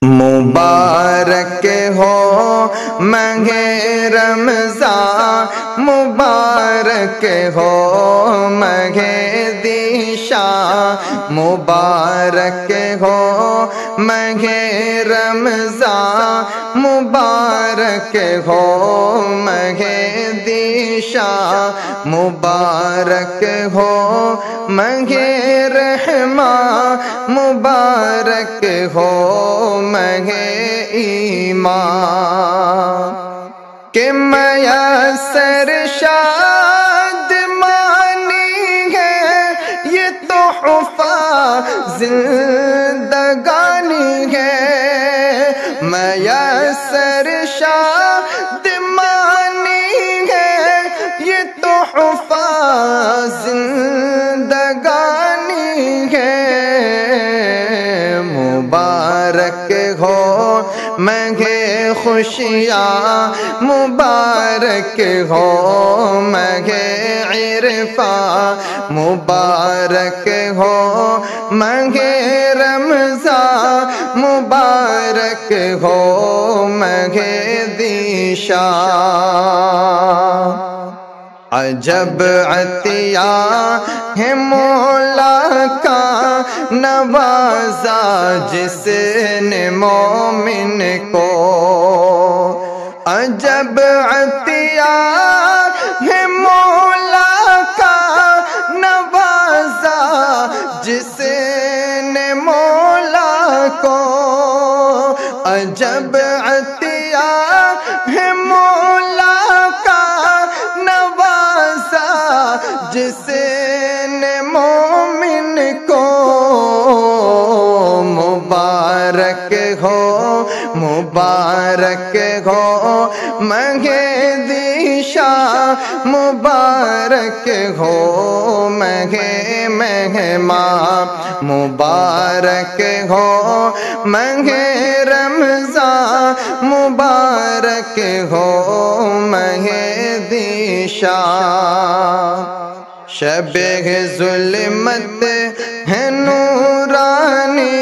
مبارک ہو ماہ رمضان، مبارک ہو ماہ دیشان، مبارک ہو ماہ رمضان، مبارک ہو ماہ دیشان، مبارک ہو ماہ رحمان، مبارک ہو ماہ ایمان، کہ میسر شادمانی ہے یہ تحفہ زندگانی ہے، میسر شادمانی ہے یہ تحفہ زندگانی ہے، مبارک ہو ماہ خوشیاں، مبارک ہو ماہ عرفان، مبارک ہو ماہ رمضان، مبارک ہو ماہ دیشان، عجب عطیہ ہے مولا کا نوازا جس نے مومن کو، عجب عطیہ ہے مولا کا نوازا جس نے مولا کو، عجب عطیہ ہے مولا کا نوازا جس نے مومن کو، مبارک ہو مبارک ہو ماہ دیشان، مبارک ہو ماہ مہمان، مبارک ہو ماہ رمضان، مبارک ہو ماہ دیشان، شب ظلمت ہے نورانی،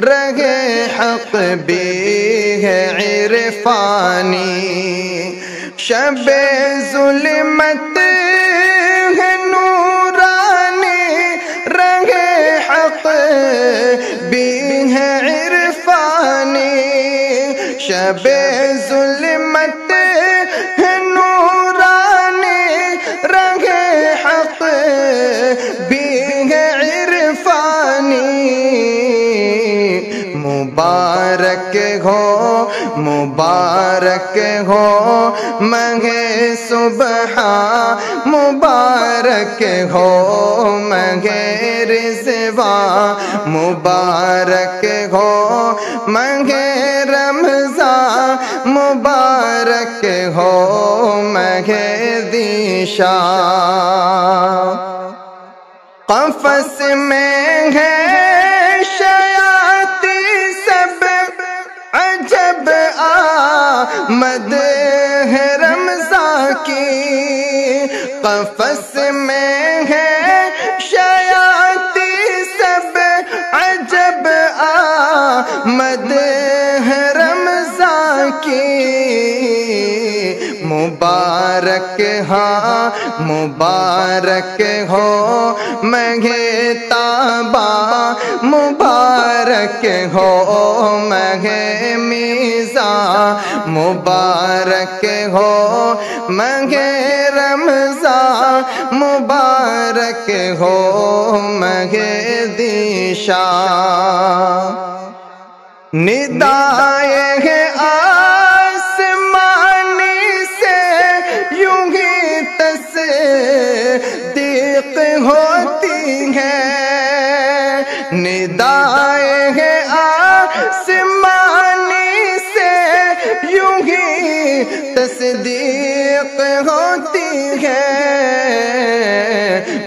رگے حق بھی ہے عرفانی، شب ظلمت ہے نورانی، رگے حق بھی ہے عرفانی، شب ظلمت ہے نورانی، رگے حق بھی ہے عرفانی، مبارک ہو مبارک ہو ماہ سبحان، مبارک ہو ماہ رضوان، مبارک ہو ماہ رمضان، مبارک ہو ماہ دیشان، قفس میں ہے آمد ہے رمضان کی، قفس میں ہے شیاطی سب عجب آمد ہے رمضان کی، مبارک ہاں مبارک ہو ماہ طابہ، مبارک ہو ماہ میزان، مبارک ہو ماہ رمضان، مبارک ہو ماہ دیشان، ندائے ہے آسمانی سے یوں ہی تصدیق ہوتی ہے، ندائے ہے آسمانی سے یوں ہی تصدیق ہوتی ہے،